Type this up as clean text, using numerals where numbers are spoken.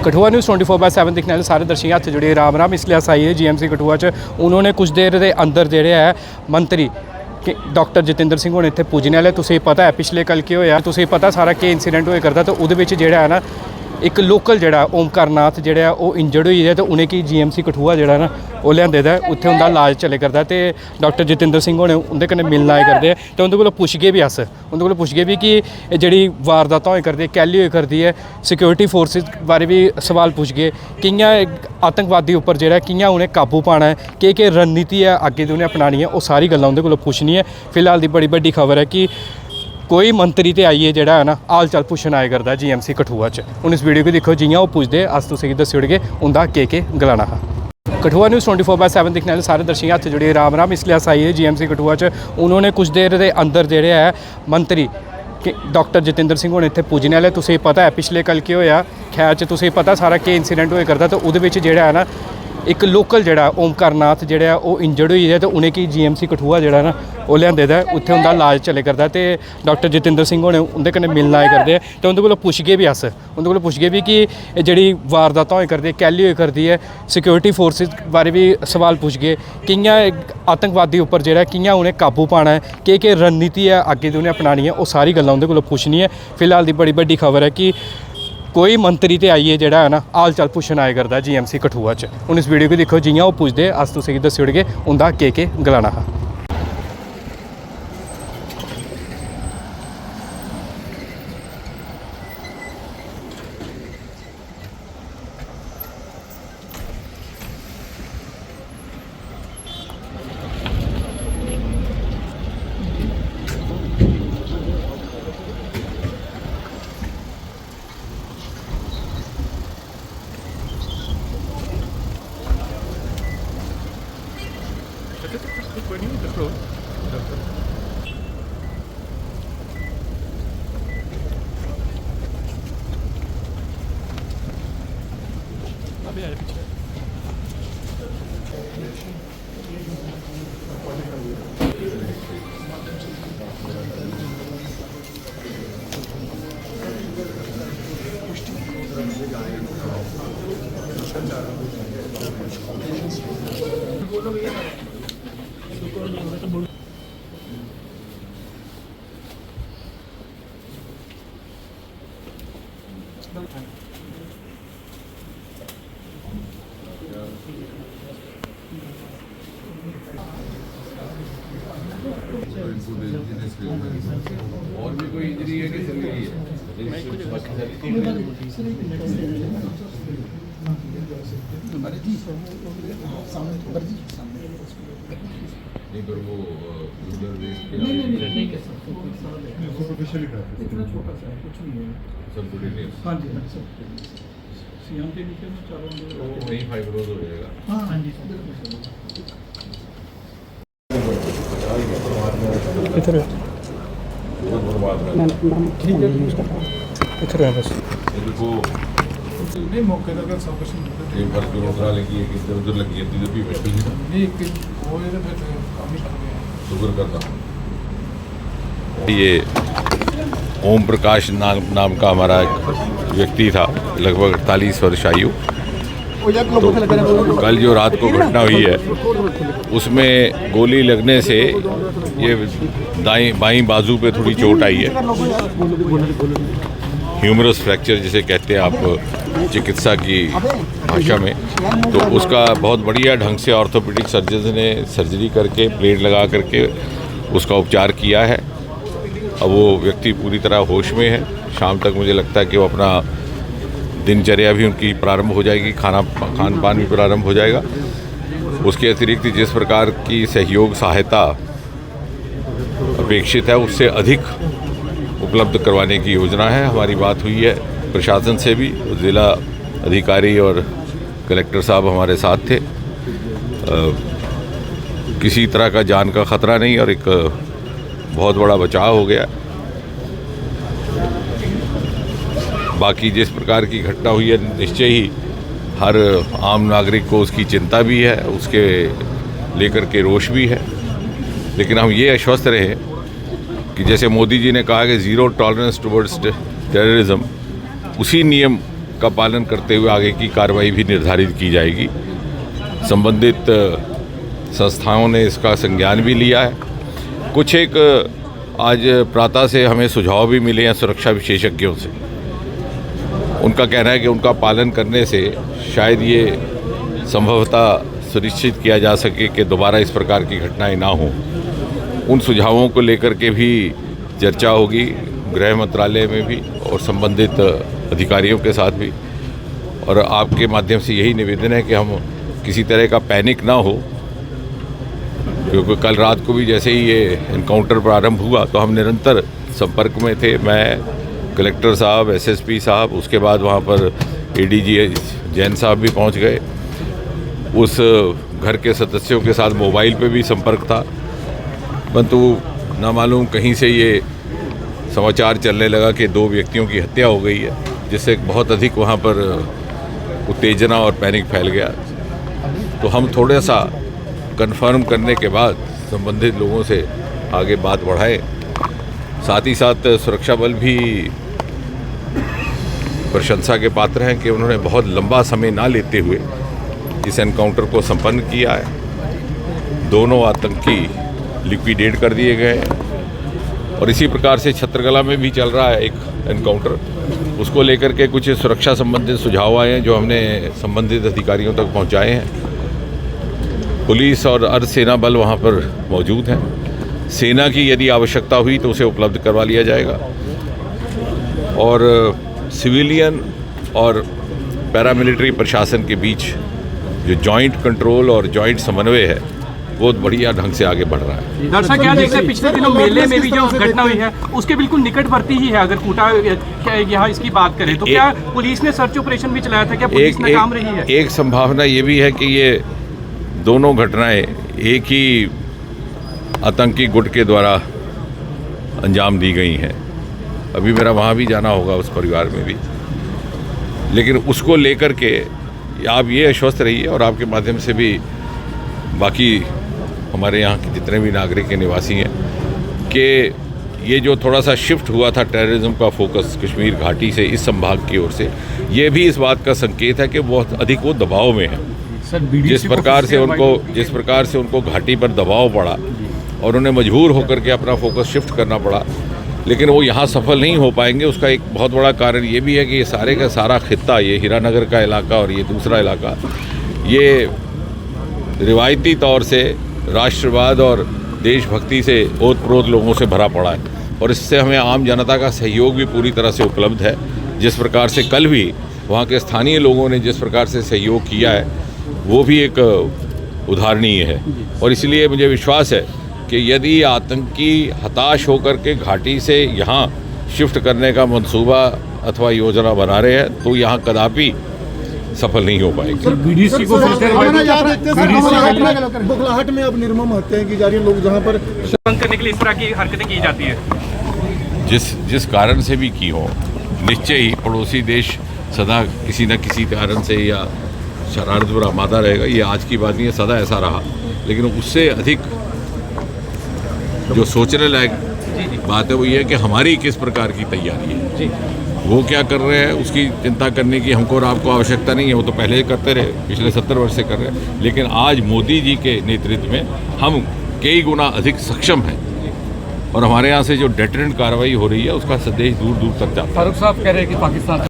Kathua news 24/7 देखने वाले सारे दर्शक हत्थ जुड़े राम राम। इसलिए अस आई है GMC कठुआ च। उन्होंने कुछ देर के अंदर जेह्ड़े है मंत्री डॉक्टर जतिंदर सिंह होने इत्थे पुज्जने वाले। तुसें पता है पिछले कल केह् होया, तुसें पता सारा केह् इंसीडेंट होया करदा। तो उहदे विच जेह्ड़ा है ना एक लोकल जेह्ड़ा ओमकार नाथ जेह्ड़ा है वो इंजर्ड होई गेदा। तो उनेंगी GMC कठुआ जेह्ड़ा ना वो लिआंदे दा उत्थे उंदा इलाज चले करदा। ते डॉक्टर जतिंदर सिंह होने उंदे कन्नै मिलना आए करदे। ते उंदे कोलों पुच्छगे भी अस उंदे कोलों पुच्छगे भी कि जेह्ड़ी वारदातां होई करदी कैली होई करदी है। सिक्योरिटी फोर्सिस बारे भी सवाल पुच्छगे, कि'यां आतंकवादी उप्पर जेह्ड़ा कि'यां उ'नें काबू पाना है, केह् रणनीति है अग्गे दी उ'नें अपनानी है, वो सारी गल्लां उंदे कोलों पुच्छनी है। फिलहाल दी बड़ी बड्डी खबर है कि कोई मंत्री ते आइए जेह्ड़ा है ना हाल चाल पुच्छन आए करदा GMC कठुआ च। हून इस वीडियो को दिक्खो, जि'यां ओह् पुछदे अस तुसेंगी दस्सी ओड़गे उंदा केह् गलाना हा। कठुआ न्यूज़ 24/7 देखने वाले सारे दर्शक हत्थ जुड़े राम राम। इसलिए अस आई है GMC कठुआ च। उन्होंने कुछ देर के अंदर जेह्ड़े है मंत्री डॉक्टर जतिंदर सिंह होने इत्थे पुज्जने वाले। तुसें पता है पिछले कल केह् होया, खैर च तुसें पता सारा केह् इंसीडेंट होया करदा। तो उहदे विच जेह्ड़ा है ना एक लोकल जेह्ड़ा ओमकार नाथ जेह्ड़ा है वो इंजर्ड होई गेदा। तो उनेंगी GMC कठुआ जेह्ड़ा ना वो लिआंदे दा उत्थे उंदा इलाज चले करदा। ते डॉक्टर जतिंदर सिंह होने उंदे कन्नै मिलना आए करदे। ते उंदे कोलों पुच्छगे भी अस उंदे कोलों पुच्छगे भी कि जेह्ड़ी वारदातां होई करदी कैली होई करदी है। सिक्योरिटी फोर्सिस बारे भी सवाल पुच्छगे, कि'यां आतंकवादी उप्पर जेह्ड़ा कि'यां उ'नें काबू पाना है, केह् रणनीति है अग्गे दी उ'नें अपनानी है, वो सारी गल्लां उंदे कोलों पुच्छनी है। फिलहाल दी बड़ी बड्डी खबर है कि कोई मंत्री ते आइए जेह्ड़ा है ना हाल चाल पुच्छन आए करदा GMC कठुआ च। हून इस वीडियो को दिक्खो, जि'यां ओह् पुछदे अस तुसेंगी दस्सी ओड़गे उंदा केह् गलाना हा। और भी कोई इंजरी है कि सिर्फ यही है? नहीं पर वो उधर देश के इतना छोटा सा है, कुछ नहीं है। सब डिटेल्स हाँ जी हाँ सब सीएम के नीचे में चारों तो वहीं फाइब्रोज हो जाएगा। हाँ हाँ जी बिल्कुल किधर है? किधर है बस देखो नहीं मौके का सब कुछ एक बार जो उधर लगी है कि इधर उधर लगी है तो जब भी मुश्किल नहीं था। नहीं एक वो ये तो फिर काम ही कर रहे हैं। शुक्र करता हूँ। ये ओम प्रकाश नाम का हमारा एक व्यक्ति था, लगभग 48 वर्ष आयु। तो कल जो रात को घटना हुई है उसमें गोली लगने से ये बाईं बाजू पे थोड़ी चोट आई है, ह्यूमरस फ्रैक्चर जिसे कहते हैं आप चिकित्सा की भाषा में। तो उसका बहुत बढ़िया ढंग से ऑर्थोपेडिक सर्जन ने सर्जरी करके प्लेट लगा करके उसका उपचार किया है। अब वो व्यक्ति पूरी तरह होश में है। शाम तक मुझे लगता है कि वो अपना दिनचर्या भी उनकी प्रारंभ हो जाएगी, खान पान भी प्रारंभ हो जाएगा। उसके अतिरिक्त जिस प्रकार की सहयोग सहायता अपेक्षित है उससे अधिक उपलब्ध करवाने की योजना है। हमारी बात हुई है प्रशासन से भी, ज़िला अधिकारी और कलेक्टर साहब हमारे साथ थे। किसी तरह का जान का खतरा नहीं और एक बहुत बड़ा बचाव हो गया। बाकी जिस प्रकार की घटना हुई है निश्चय ही हर आम नागरिक को उसकी चिंता भी है, उसके लेकर के रोष भी है। लेकिन हम ये आश्वस्त रहे कि जैसे मोदी जी ने कहा कि ज़ीरो टॉलरेंस टुवर्ड्स टेररिज्म, उसी नियम का पालन करते हुए आगे की कार्रवाई भी निर्धारित की जाएगी। संबंधित संस्थाओं ने इसका संज्ञान भी लिया है। कुछ एक आज प्रातः से हमें सुझाव भी मिले हैं सुरक्षा विशेषज्ञों से। उनका कहना है कि उनका पालन करने से शायद ये संभवतः सुनिश्चित किया जा सके कि दोबारा इस प्रकार की घटनाएं ना हों। उन सुझावों को लेकर के भी चर्चा होगी गृह मंत्रालय में भी और संबंधित अधिकारियों के साथ भी। और आपके माध्यम से यही निवेदन है कि हम किसी तरह का पैनिक ना हो, क्योंकि कल रात को भी जैसे ही ये इनकाउंटर प्रारंभ हुआ तो हम निरंतर संपर्क में थे। मैं, कलेक्टर साहब, एसएसपी साहब, उसके बाद वहाँ पर एडीजी जैन साहब भी पहुँच गए। उस घर के सदस्यों के साथ मोबाइल पे भी संपर्क था, परंतु ना मालूम कहीं से ये समाचार चलने लगा कि 2 व्यक्तियों की हत्या हो गई है, जिससे बहुत अधिक वहाँ पर उत्तेजना और पैनिक फैल गया। तो हम थोड़ा सा कंफर्म करने के बाद संबंधित लोगों से आगे बात बढ़ाएं। साथ ही साथ सुरक्षा बल भी प्रशंसा के पात्र हैं कि उन्होंने बहुत लंबा समय ना लेते हुए इस एनकाउंटर को संपन्न किया है। दोनों आतंकी लिक्विडेट कर दिए गए हैं और इसी प्रकार से छत्रकला में भी चल रहा है एक एनकाउंटर। उसको लेकर के कुछ सुरक्षा संबंधित सुझाव आए हैं जो हमने संबंधित अधिकारियों तक पहुंचाए हैं। पुलिस और अर्धसेना बल वहां पर मौजूद हैं। सेना की यदि आवश्यकता हुई तो उसे उपलब्ध करवा लिया जाएगा और सिविलियन और पैरामिलिट्री प्रशासन के बीच जो जॉइंट कंट्रोल और जॉइंट समन्वय है वो बढ़िया ढंग से आगे बढ़ रहा है। दर्शक क्या देखते हैं, पिछले दिनों मेले में भी जो घटना हुई है उसके बिल्कुल निकटवर्ती ही है। अगर कूटा यहाँ इसकी बात करें तो क्या पुलिस ने सर्च ऑपरेशन भी चलाया था, क्या पुलिस नाकाम रही है? एक संभावना ये भी है कि ये दोनों घटनाएं एक ही आतंकी गुट के द्वारा अंजाम दी गई हैं। अभी मेरा वहाँ भी जाना होगा उस परिवार में भी, लेकिन उसको लेकर के आप ये आश्वस्त रहिए और आपके माध्यम से भी बाकी हमारे यहाँ के जितने भी नागरिक के निवासी हैं कि ये जो थोड़ा सा शिफ्ट हुआ था टेररिज्म का फोकस कश्मीर घाटी से इस संभाग की ओर से, ये भी इस बात का संकेत है कि बहुत अधिक वो दबाव में है। जिस प्रकार से उनको घाटी पर दबाव पड़ा और उन्हें मजबूर होकर के अपना फोकस शिफ्ट करना पड़ा, लेकिन वो यहाँ सफल नहीं हो पाएंगे। उसका एक बहुत बड़ा कारण ये भी है कि ये सारे का सारा खित्ता, ये हीरानगर का इलाका और ये दूसरा इलाका, ये रिवायती तौर से राष्ट्रवाद और देशभक्ति से ओतप्रोत लोगों से भरा पड़ा है और इससे हमें आम जनता का सहयोग भी पूरी तरह से उपलब्ध है। जिस प्रकार से कल भी वहाँ के स्थानीय लोगों ने जिस प्रकार से सहयोग किया है वो भी एक उदाहरणीय है। और इसलिए मुझे विश्वास है कि यदि आतंकी हताश होकर के घाटी से यहाँ शिफ्ट करने का मंसूबा अथवा योजना बना रहे हैं तो यहाँ कदापि सफल नहीं हो पाएगी। बीडीसी को बुखलाहट में अब निर्मम हत्याएं की जा रही है, लोग जहां पर बंद करने के लिए इस तरह की हरकतें की जाती है। जिस कारण से भी की हो, निश्चय ही पड़ोसी देश सदा किसी न किसी कारण से या शरारत पर आमादा रहेगा। ये आज की बात नहीं है, सदा ऐसा रहा। लेकिन उससे अधिक जो सोचने लायक बात है वो ये है कि हमारी किस प्रकार की तैयारी है, वो क्या कर रहे हैं उसकी चिंता करने की हमको और आपको आवश्यकता नहीं है। वो तो पहले करते रहे, पिछले 70 वर्ष से कर रहे हैं, लेकिन आज मोदी जी के नेतृत्व में हम कई गुना अधिक सक्षम हैं और हमारे यहाँ से जो डेटरेंट कार्रवाई हो रही है उसका संदेश दूर दूर तक जाता है। फारूक साहब कह रहे हैं कि पाकिस्तान